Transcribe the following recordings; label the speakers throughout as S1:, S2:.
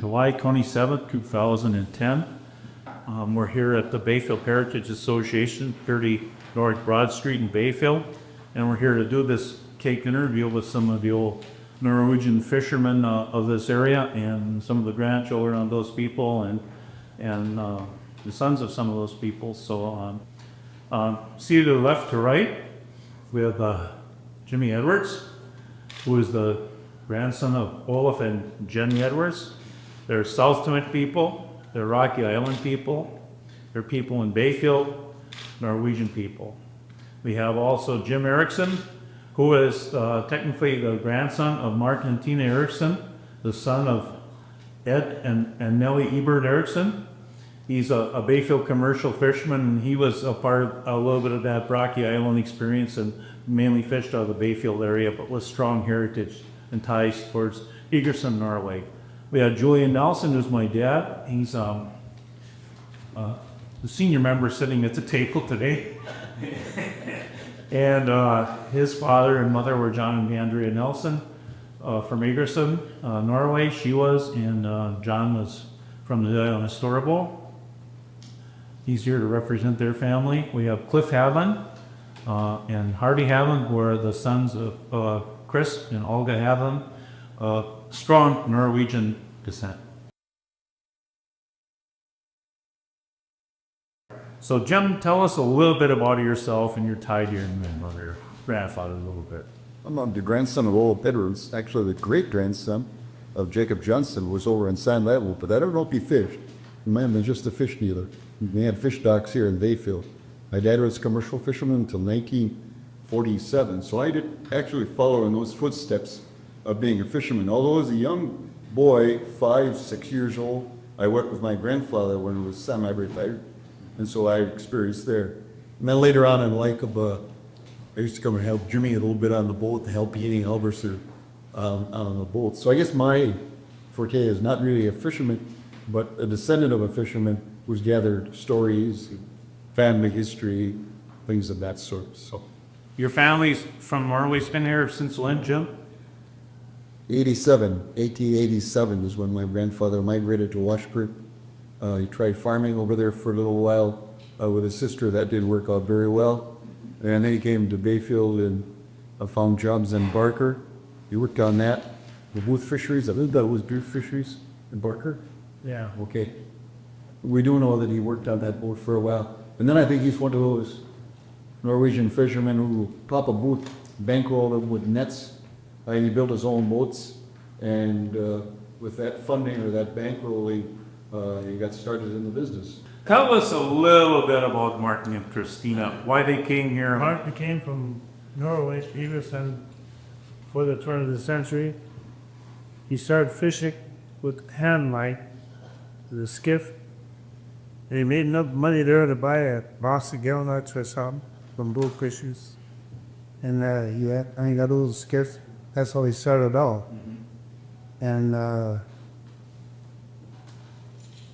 S1: July 27th, 2010. We're here at the Bayfield Heritage Association, 30 North Broad Street in Bayfield, and we're here to do this cake interview with some of the old Norwegian fishermen of this area and some of the grandchildren of those people and the sons of some of those people. So see to the left to right, we have Jimmy Edwards, who is the grandson of Olaf and Jenny Edwards. They're South Timoth people, they're Rocky Island people, they're people in Bayfield, Norwegian people. We have also Jim Erickson, who is technically the grandson of Mark and Tina Erickson, the son of Ed and Nellie Ebert Erickson. He's a Bayfield commercial fisherman, and he was a little bit of that Rocky Island experience and mainly fished out of the Bayfield area, but with strong heritage and ties towards Egerton, Norway. We have Julian Nelson, who's my dad. He's the senior member sitting at the table today. And his father and mother were John and Andrea Nelson from Egerton, Norway. She was, and John was from the island of Storbo. He's here to represent their family. We have Cliff Hadland and Harvey Hadland, who are the sons of Chris and Olga Hadland, strong Norwegian descent. So Jim, tell us a little bit about yourself and your tie to your mother, your grandfather a little bit.
S2: I'm the grandson of Olaf Edwards, actually the great-grandson of Jacob Johnson, who was over in Sand Level, but I don't know if he fished. He might have been just a fish dealer. They had fish docks here in Bayfield. My dad was a commercial fisherman until 1947, so I did actually follow in those footsteps of being a fisherman. Although as a young boy, 5, 6 years old, I worked with my grandfather when he was semi-retired, and so I experienced there. And then later on in life, I used to come and help Jimmy a little bit on the boat to help eating Halberser on the boat. So I guess my forte is not really a fisherman, but a descendant of a fisherman who's gathered stories, family history, things of that sort. So,
S1: your family's from Norway, been here since when, Jim?
S2: 1887 is when my grandfather migrated to Washburn. He tried farming over there for a little while with his sister. That didn't work out very well. And then he came to Bayfield and found jobs in Barker. He worked on that, the Booth fisheries. I believe that was Booth fisheries in Barker.
S1: Yeah.
S2: Okay. We do know that he worked on that boat for a while. And then I think he's one of those Norwegian fishermen who Papa Booth bankrolled him with nets. And he built his own boats. And with that funding or that bankrolling, he got started in the business.
S1: Tell us a little bit about Martin and Christina, why they came here.
S3: Martin came from Norway, Egerton, for the turn of the century. He started fishing with hand line, with a skiff, and he made enough money there to buy a box of gallnuts or something from bull fishers. And he got a little skiff. That's how he started out. Mm-hmm. And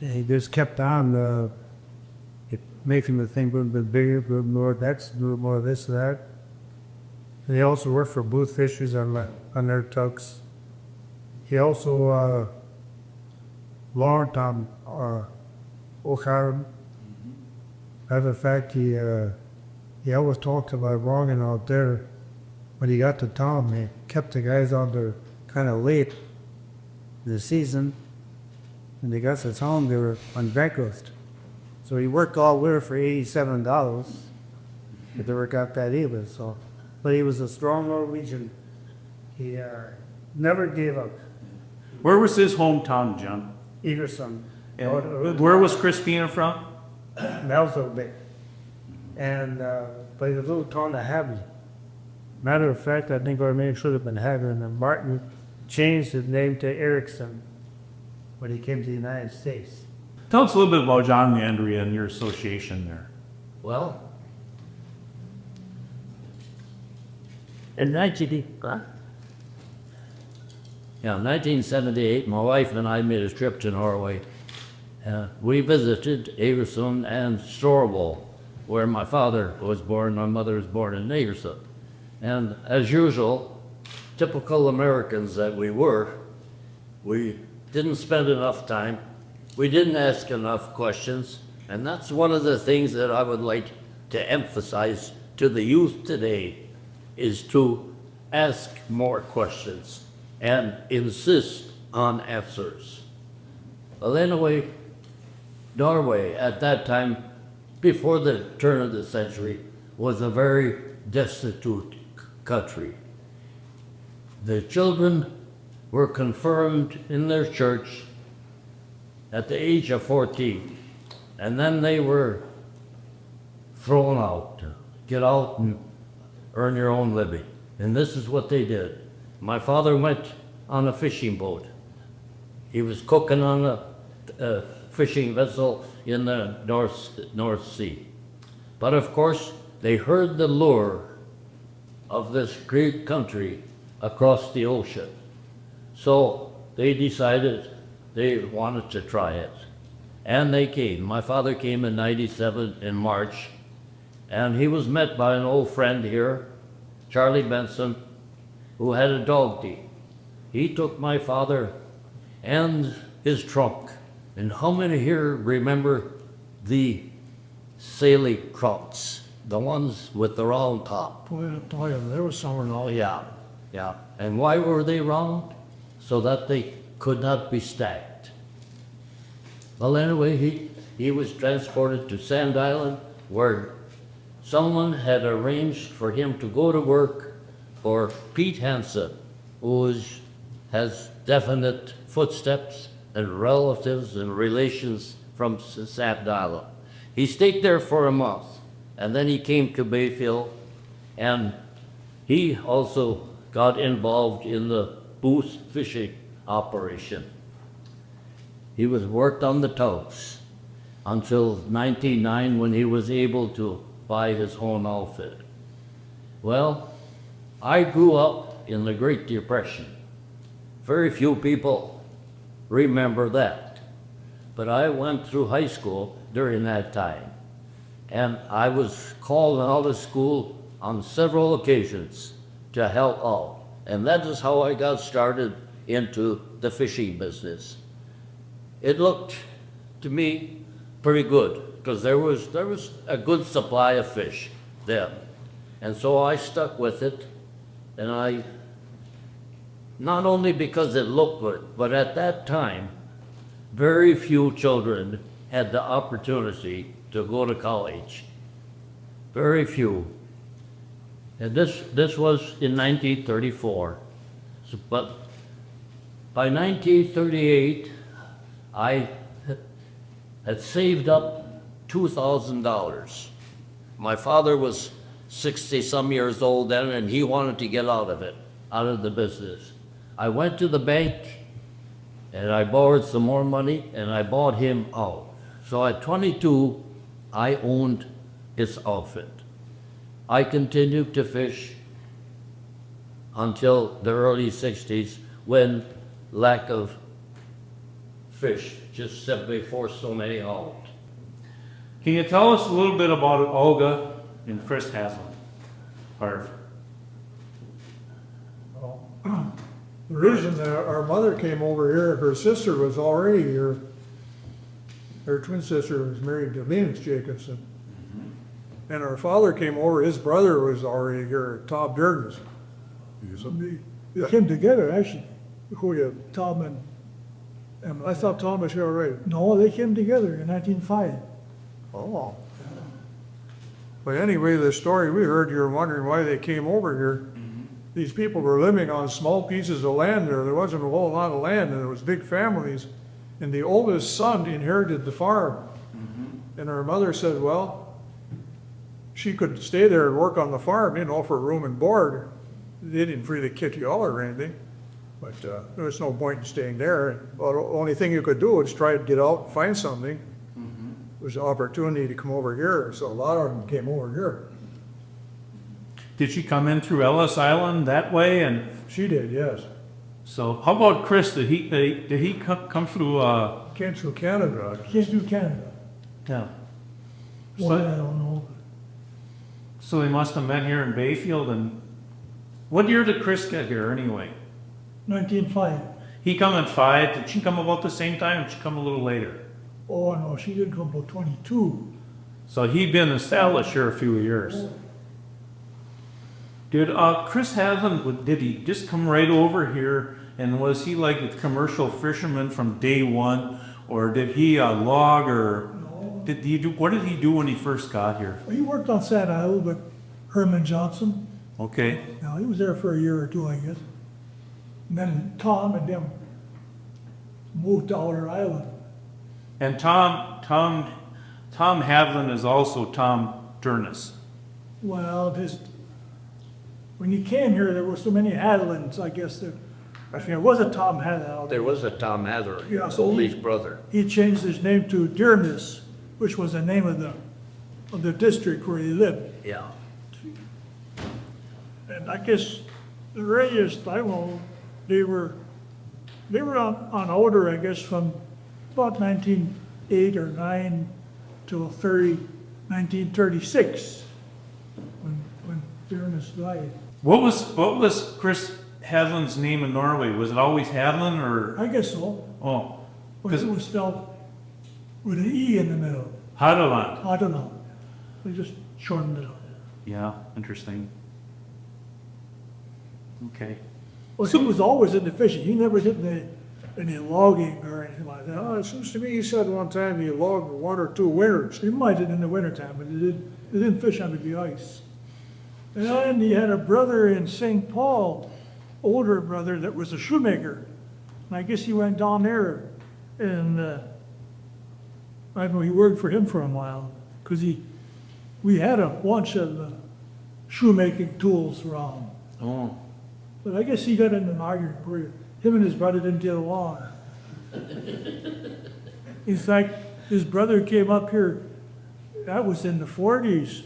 S3: he just kept on making the thing a little bit bigger, a little more decks, a little more of this and that. And he also worked for Booth Fishers on their tugs. He also learned on O'Hara. Matter of fact, he always talked about wronging out there. When he got to town, he kept the guys out there kind of late in the season. When they got to town, they were on bankrupt. So he worked all winter for $87, but they worked out that either. So, but he was a strong Norwegian. He never gave up.
S1: Where was his hometown, Jim?
S3: Egerton.
S1: Where was Christina from?
S3: Melville Bay. And but a little town of Hadley. Matter of fact, I think our name should have been Hadley, and then Martin changed his name to Erickson when he came to the United States.
S1: Tell us a little bit about John and Andrea and your association there.
S4: Well, in 1978, my wife and I made a trip to Norway. We visited Egerton and Storbo, where my father was born. My mother was born in Egerton. And as usual, typical Americans that we were, we didn't spend enough time. We didn't ask enough questions. And that's one of the things that I would like to emphasize to the youth today, is to ask more questions and insist on answers. Well, anyway, Norway at that time, before the turn of the century, was a very destitute country. The children were confirmed in their church at the age of 14, and then they were thrown out. Get out and earn your own living. And this is what they did. My father went on a fishing boat. He was cooking on a fishing vessel in the North Sea. But of course, they heard the lure of this great country across the ocean. So they decided they wanted to try it. And they came. My father came in '97 in March, and he was met by an old friend here, Charlie Benson, who had a dog team. He took my father and his trunk. And how many here remember the Saley Krauts, the ones with the round top?
S3: Oh, yeah, there was somewhere
S4: Oh, yeah, yeah. And why were they round? So that they could not be stacked. Well, anyway, he was transported to Sand Island, where someone had arranged for him to go to work for Pete Hansen, who has definite footsteps and relatives and relations from Sand Island. He stayed there for a month, and then he came to Bayfield, and he also got involved in the Booth fishing operation. He was worked on the tugs until 1909, when he was able to buy his own outfit. Well, I grew up in the Great Depression. Very few people remember that. But I went through high school during that time, and I was called out of school on several occasions to help out. And that is how I got started into the fishing business. It looked to me pretty good, because there was a good supply of fish then. And so I stuck with it, and I, not only because it looked good, but at that time, very few children had the opportunity to go to college. Very few. And this was in 1934. But by 1938, I had saved up $2,000. My father was 60-some years old then, and he wanted to get out of the business. I went to the bank, and I borrowed some more money, and I bought him out. So at 22, I owned his outfit. I continued to fish until the early 60s, when lack of fish just simply forced so many out.
S1: Can you tell us a little bit about Olga and Chris Haslam? Harv?
S5: The reason that our mother came over here, her sister was already here. Her twin sister was married to Venus Jacobson. And our father came over, his brother was already here, Tom Durgis. They came together, actually. Who you, Tom and I thought Tom was here already. No, they came together in 1905. Oh. But anyway, the story we heard, you're wondering why they came over here. These people were living on small pieces of land there. There wasn't a whole lot of land, and there was big families. And the oldest son inherited the farm. And her mother said, well, she could stay there and work on the farm, for room and board. They didn't freely kick you out or anything. But there was no point in staying there. Well, the only thing you could do was try to get out and find something. It was an opportunity to come over here, so a lot of them came over here.
S1: Did she come in through Ellis Island that way? And
S5: She did, yes.
S1: so, how about Chris? Did he come through?
S5: Came through Canada.
S3: Came through Canada.
S1: Yeah.
S3: Why, I
S1: So,
S3: don't know.
S1: so they must have met here in Bayfield. And what year did Chris get here anyway?
S3: 1905.
S1: He come at 5. Did she come about the same time, or did she come a little later?
S5: Oh, no, she didn't come till 22.
S1: So he'd been established here a few years. Did Chris Hadland, did he just come right over here, and was he like a commercial fisherman from day one, or did he log, or did he do, what did he do when he first got here?
S5: He worked on Sand Island with Herman Johnson.
S1: Okay,
S5: Now, he was there for a year or two, I guess. And then Tom and them moved to Outer Island.
S1: and Tom Hadland is also Tom Turnus.
S5: Well, when you came here, there were so many Hadlands, I guess, I think it was a Tom Hadland.
S4: There was a Tom Hadland,
S5: Yeah, so
S4: Lee's brother.
S5: he changed his name to Dearness, which was the name of the district where he lived.
S4: Yeah.
S5: And I guess the earliest I know, they were on order, I guess, from about 1908 or 9 till 1936, when Dearness died.
S1: What was Chris Hadland's name in Norway? Was it always Hadland, or,
S5: I guess so,
S1: oh,
S5: but
S1: because
S5: it was spelled with an E in the middle.
S1: Hadland?
S5: I don't know. They just shortened it up.
S1: Yeah, interesting. Okay.
S5: Well, he was always into fishing. He never did any logging or anything like that. Oh, it seems to me he said one time he logged 1 or 2 winters. He might have in the wintertime, but he didn't fish under the ice. And then he had a brother in St. Paul, older brother, that was a shoemaker. And I guess he went down there and I know he worked for him for a while because we had a bunch of shoemaking tools around.
S1: Oh,
S5: But I guess he got in an argument where him and his brother didn't get along. In fact, his brother came up here, that was in the 40s,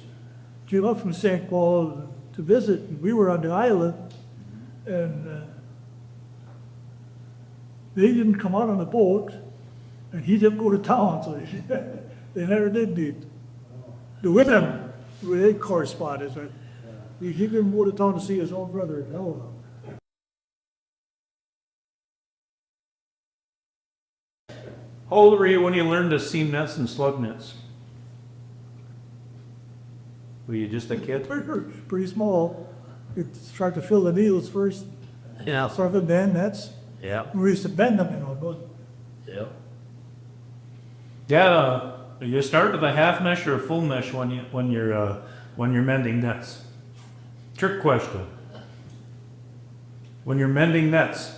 S5: came up from St. Paul to visit, and we were on the island, and they didn't come out on the boat, and he didn't go to town, so they never did meet. The women, they corresponded, but he didn't go to town to see his own brother. No.
S1: how old were you when you learned to seam nets and slug nets? Were you just a kid?
S5: Pretty small. You start to fill the needles first,
S4: Yeah.
S5: sort of bend nets.
S4: Yeah.
S5: We used to bend them, but
S4: Yeah.
S1: Yeah, you start with a half mesh or a full mesh when you're mending nets. Trick question. When you're mending nets,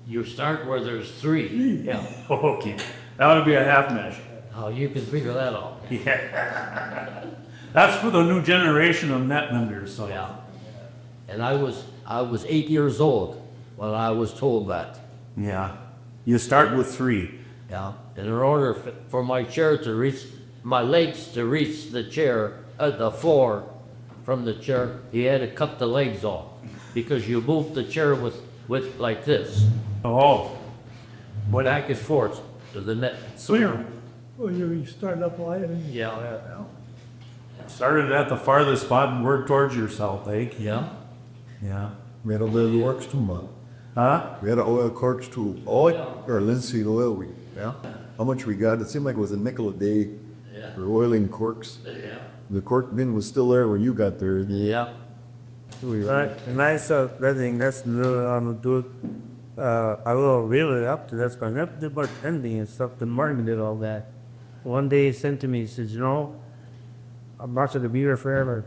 S4: You start where there's 3. Yeah.
S1: oh, okay, that would be a half mesh.
S4: How you can figure that out.
S1: Yeah, that's for the new generation of net menders. So
S4: Yeah. And I was 8 years old when I was told that.
S1: yeah, you start with 3.
S4: Yeah. And in order for my chair to reach, my legs to reach the chair, the floor from the chair, he had to cut the legs off because you moved the chair with like this,
S1: Oh,
S4: back and forth to the net.
S1: swing.
S5: well, you start up high and
S4: Yeah.
S1: Started at the farthest spot and worked towards yourself, eh?
S4: Yeah.
S1: Yeah.
S2: We had a little works too, man.
S1: Huh?
S2: We had an oil corks too. Oil, or linseed oil,
S4: Yeah.
S2: how much we got? It seemed like it was a nickel a day
S4: Yeah.
S2: for oiling corks.
S4: Yeah.
S2: The cork bin was still there when you got there.
S4: Yeah.
S3: Right, and I saw that thing, that's on do I will really up to that's going up to about ending and stuff. The Martin did all that. One day he sent to me, he says, I'm not going to be here forever.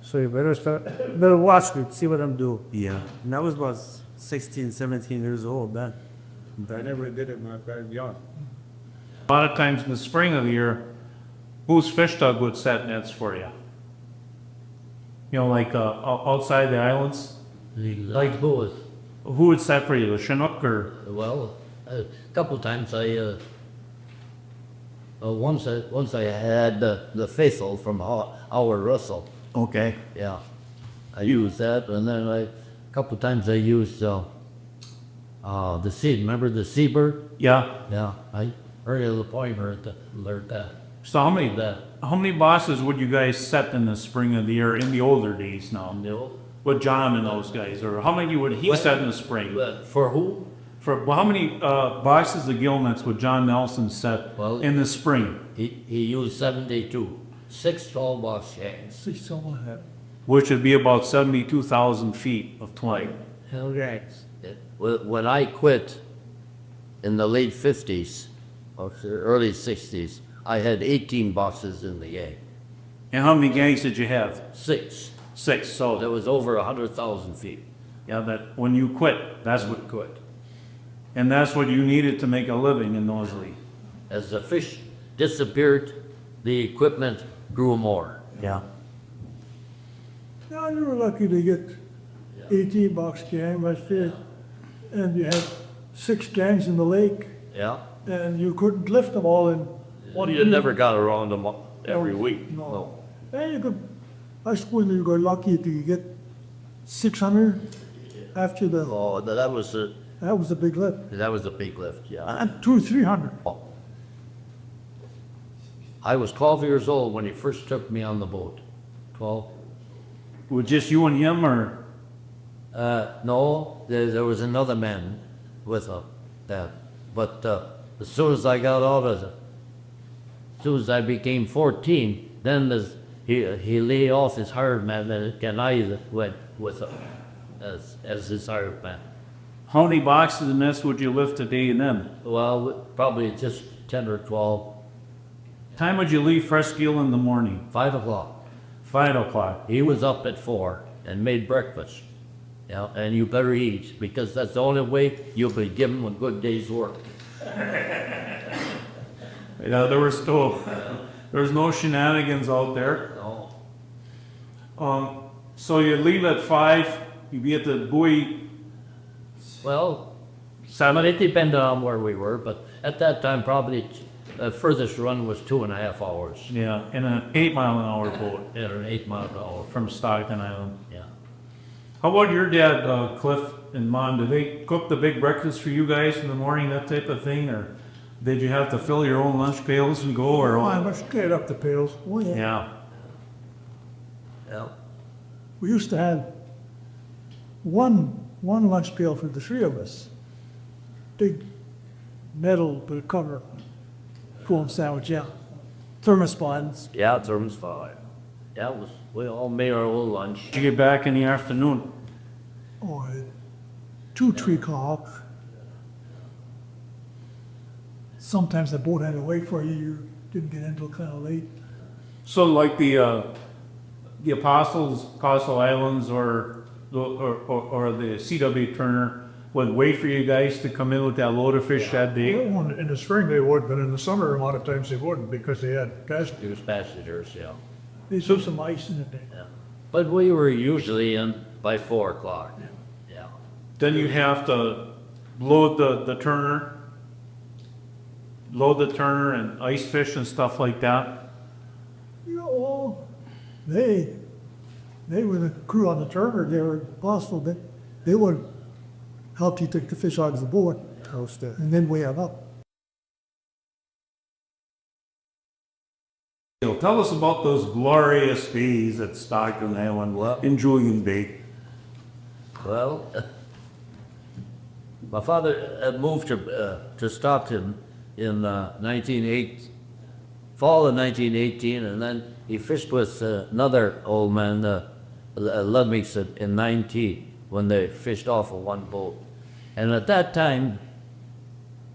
S3: So you better watch me, see what I'm doing.
S1: Yeah.
S3: And I was about 16, 17 years old then. But I never did it when I was young.
S1: A lot of times in the spring of the year, whose fish dog would set nets for you? Like outside the islands?
S4: Like both.
S1: Who would set for you, the Chinook or?
S4: Well, a couple times once I had the faithful from our Russell.
S1: Okay.
S4: Yeah, I used that, and then a couple times I used the seed. Remember the seabird?
S1: Yeah.
S4: Yeah, I early the pointer to learn that.
S1: So
S4: That
S1: how many bosses would you guys set in the spring of the year in the older days now?
S4: no.
S1: With John and those guys, or how many would he
S4: What?
S1: set in the spring?
S4: But for who?
S1: Well, how many boxes of gill nets would John Nelson set
S4: Well-
S1: in the spring?
S4: He used 72, 6 tall box gangs.
S5: See some of that.
S1: Which would be about 72,000 feet of twine.
S3: Okay.
S4: When I quit in the late 50s or early 60s, I had 18 boxes in the gang.
S1: And how many gangs did you have?
S4: 6.
S1: 6.
S4: So
S1: So
S4: there was over 100,000 feet.
S1: yeah, that when you quit, that's what quit, and that's what you needed to make a living in those days.
S4: As the fish disappeared, the equipment grew more.
S1: Yeah.
S5: Yeah, you were lucky to get 18 box gang, but still, and you had 6 gangs in the lake,
S4: Yeah.
S5: and you couldn't lift them all in one.
S4: You never got around them every week.
S5: No. And you could, I suppose you got lucky to get 600 after the,
S4: Oh, that was
S5: a big lift.
S4: a big lift, yeah.
S5: And 300.
S4: I was 12 years old when he first took me on the boat. 12.
S1: With just you and him, or
S4: No, there was another man with that. But as soon as I got out of as soon as I became 14, then he lay off his hired man, and I went with him as his hired man.
S1: how many boxes of nets would you lift a day and then?
S4: Well, probably just 10 or 12,
S1: Time would you leave fresh gill in the morning?
S4: 5 o'clock.
S1: 5 o'clock.
S4: He was up at 4 and made breakfast. Yeah, and you better eat, because that's the only way you'll be given a good day's work.
S1: Yeah, there was no shenanigans out there.
S4: No.
S1: So you leave at 5, you'd be at the buoy.
S4: Well, but it depended on where we were, but at that time, probably the furthest run was 2.5 hours.
S1: Yeah, in an 8-mile-an-hour boat
S4: At an 8 mile an hour.
S1: from Stockton Island.
S4: Yeah.
S1: How about your dad, Cliff and Mom? Did they cook the big breakfast for you guys in the morning, that type of thing, or did you have to fill your own lunch pails and go, or
S5: I
S1: what?
S5: must get up the pails. Oh, yeah.
S1: Yeah,
S4: Yeah.
S5: We used to have one lunch pail for the 3 of us. Big metal with a cover, foam sandwich, yeah. Thermos buns.
S4: Yeah, terms 5. Yeah, we all made our own lunch.
S1: did you get back in the afternoon?
S5: Or 2, 3 o'clock. Sometimes the boat had to wait for you. You didn't get in until kind of late.
S1: So like the Apostles, Coastal Islands, or the C.W. Turner would wait for you guys to come in with that load of fish that day?
S5: In the spring they would, but in the summer a lot of times they wouldn't because they had guys.
S4: It was passengers, yeah.
S5: They threw some ice in it.
S4: Yeah. But we were usually in by 4 o'clock. Yeah.
S1: Then you have to load the Turner, and ice fish and stuff like that.
S5: You know, well, they were the crew on the Turner. They were possible that they would help you take the fish out of the boat and then weigh them up.
S1: Tell us about those glorious days at Stockton Island in Julian Bay.
S4: Well, my father had moved to Stockton in 1918, fall of 1918, and then he fished with another old man, Ludwigson, in 19, when they fished off of one boat. And at that time,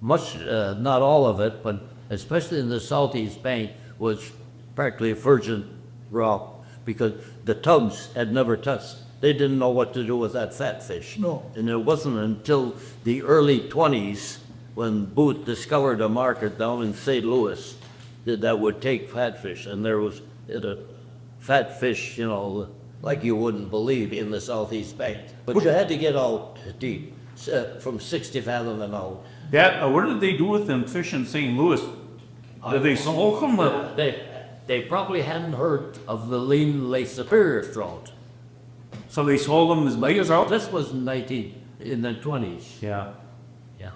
S4: much, not all of it, but especially in the southeast bank, was practically virgin rock, because the tubs had never touched. They didn't know what to do with that fat fish.
S5: No.
S4: And it wasn't until the early 20s when Booth discovered a market down in St. Louis that would take fat fish. And there was a fat fish, you know, like you wouldn't believe in the southeast bank. But you had to get out deep, from 60 fathom and out.
S1: What did they do with them fish in St. Louis? Did they smoke them? Or?
S4: They probably hadn't heard of the lean Lake Superior trout.
S1: So they sold them as big as out?
S4: This was in the 20s.
S1: Yeah.
S4: Yeah.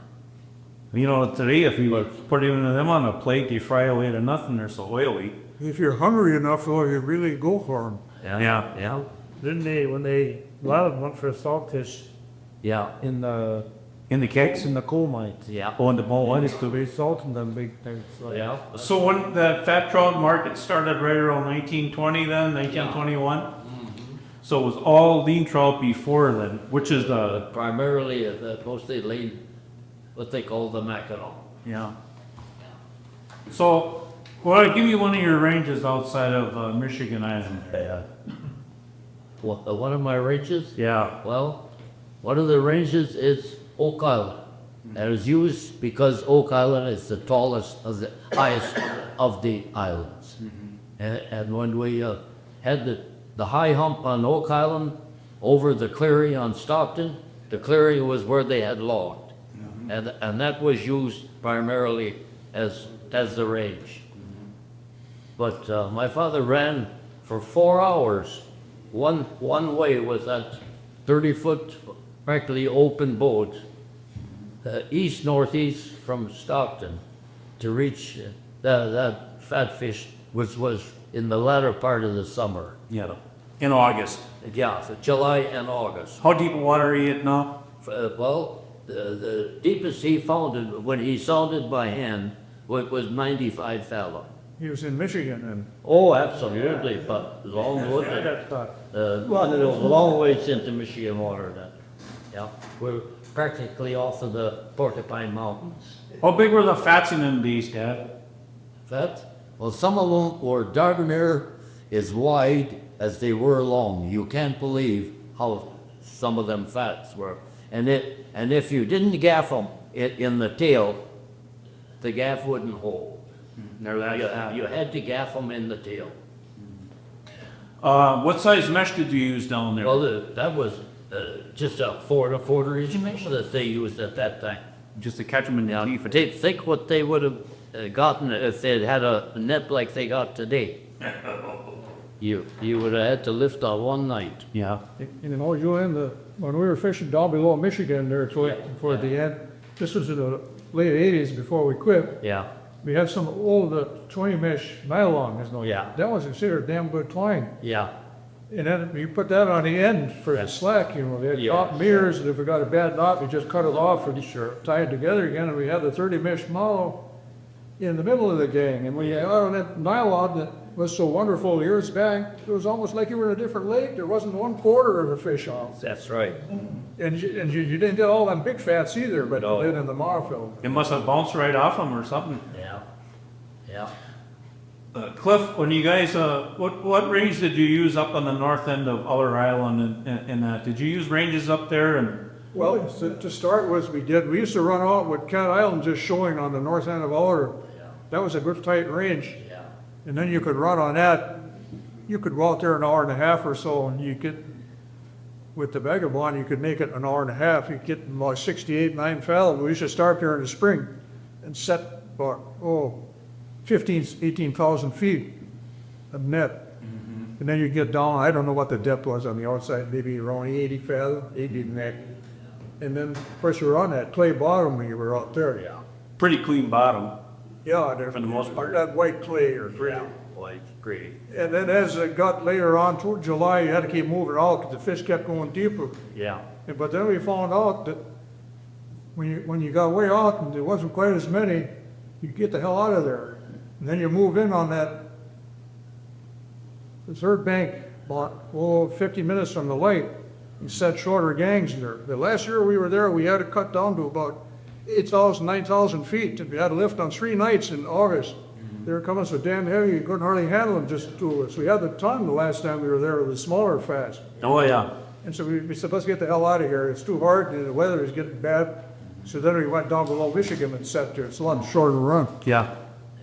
S1: You know, today if you put them on a plate, they fry away to nothing. They're so oily.
S5: If you're hungry enough, though, you really go for them.
S1: Yeah.
S4: Yeah.
S3: Didn't they, a lot of them went for saltfish
S4: Yeah.
S3: in the
S1: In the kegs?
S3: in the coal mines.
S4: Yeah.
S1: Oh, in the
S3: One
S1: malt.
S3: is to be salt and them big things. So,
S4: Yeah.
S1: So when the fat trout market started right around 1920 then, 1921? So it was all lean trout before then, which is the,
S4: Primarily, mostly lean, what they call the Mackinaw.
S1: yeah. So, well, give me one of your ranges outside of Michigan Island.
S4: One of my ranges?
S1: Yeah,
S4: Well, one of the ranges is Oak Island. And it's used because Oak Island is the tallest of the highest of the islands. And when we had the high hump on Oak Island over the clearing on Stockton, the clearing was where they had logged. And that was used primarily as the range. But my father ran for 4 hours. One way was that 30-foot practically open boat, east-northeast from Stockton, to reach that fat fish, which was in the latter part of the summer.
S1: yeah, in August.
S4: Yeah, so July and August.
S1: How deep water are you at now?
S4: Well, the deepest he found it, when he sounded by hand, was 95 fathom.
S5: He was in Michigan and
S4: Oh, absolutely, but long ways, long ways into Michigan water then. Yeah, we're practically off of the Porcupine Mountains.
S1: How big were the fats in them bees, Dad?
S4: That, well, some of them were darn near as wide as they were long. You can't believe how some of them fats were. And if you didn't gaff them in the tail, the gaff wouldn't hold.
S1: Never that.
S4: You had to gaff them in the tail.
S1: What size mesh did you use down there?
S4: Well, that was just a 4 1/4 inch mesh that they used at that time.
S1: Just to catch them in the
S4: Now,
S1: teeth.
S4: think what they would have gotten if they'd had a net like they got today. You would have had to lift on one night.
S1: Yeah.
S5: you know, Julian, when we were fishing down below Michigan there toward the end, this was in the late 80s before we quit.
S4: Yeah.
S5: We had some old 20 mesh nylon.
S4: Yeah.
S5: That was considered damn good twine.
S4: Yeah.
S5: And then you put that on the end for the slack, you know, they had
S4: Yeah.
S5: knot mirrors, and if we got a bad knot, we just cut it off and tie it together again, and we had the 30 mesh mallow in the middle of the gang. And we had on that nylon that was so wonderful years back, it was almost like you were in a different lake. There wasn't 1/4 of the fish on.
S4: That's right.
S5: And you didn't get all them big fats either, but
S4: No.
S5: you did in the monofilament.
S1: It must have bounced right off them or something.
S4: Yeah. Yeah.
S1: Cliff, when you guys, what range did you use up on the north end of Uller Island and that? Did you use ranges up there and?
S5: Well, to start with, we used to run out with Cat Island just showing on the north end of Uller. That was a good tight range.
S4: Yeah.
S5: And then you could run on that. You could go out there an hour and a half or so, and you could, with the vagabond, you could make it an hour and a half. You get about 68, 9 fathom. We used to start here in the spring and set about, 15, 18,000 feet of net. And then you get down, I don't know what the depth was on the outside, maybe around 80 fathom, 80 neck. And then, of course, you were on that clay bottom when you were out there. Yeah.
S1: Pretty clean bottom.
S5: Yeah,
S1: For the most part.
S5: that white clay or gray.
S4: White, gray.
S5: And then as it got later on toward July, you had to keep moving out because the fish kept going deeper.
S4: Yeah.
S5: But then we found out that when you got way out and there wasn't quite as many, you get the hell out of there. And then you move in on the third bank, about 50 minutes from the lake, and set shorter gangs there. The last year we were there, we had to cut down to about 8,000, 9,000 feet. And we had to lift on 3 nights in August. They were coming so damn heavy, you couldn't hardly handle them just 2 of us. We had the ton the last time we were there with the smaller fats.
S1: Oh, yeah.
S5: And so we said, let's get the hell out of here. It's too hard and the weather is getting bad. So then we went down below Michigan and sat there. It's a lot shorter run.
S1: Yeah.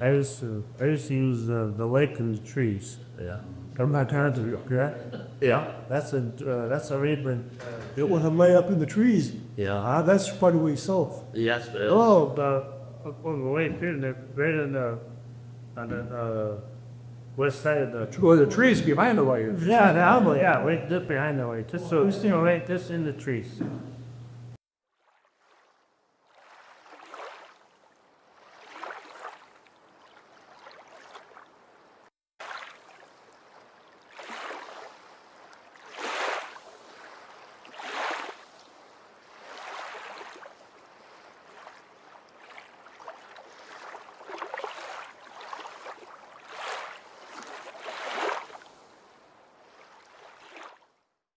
S3: I used to use the lake and the trees.
S4: Yeah.
S3: I'm not trying to, correct?
S4: Yeah.
S3: That's a reed. It was lay up in the trees.
S4: Yeah.
S3: That's probably south.
S4: Yes, Bill.
S3: Oh, on the way there, right on the west side of the.
S5: Well, the trees behind the way.
S3: Yeah, the album, yeah, right just behind the way. Just so, right, just in the trees.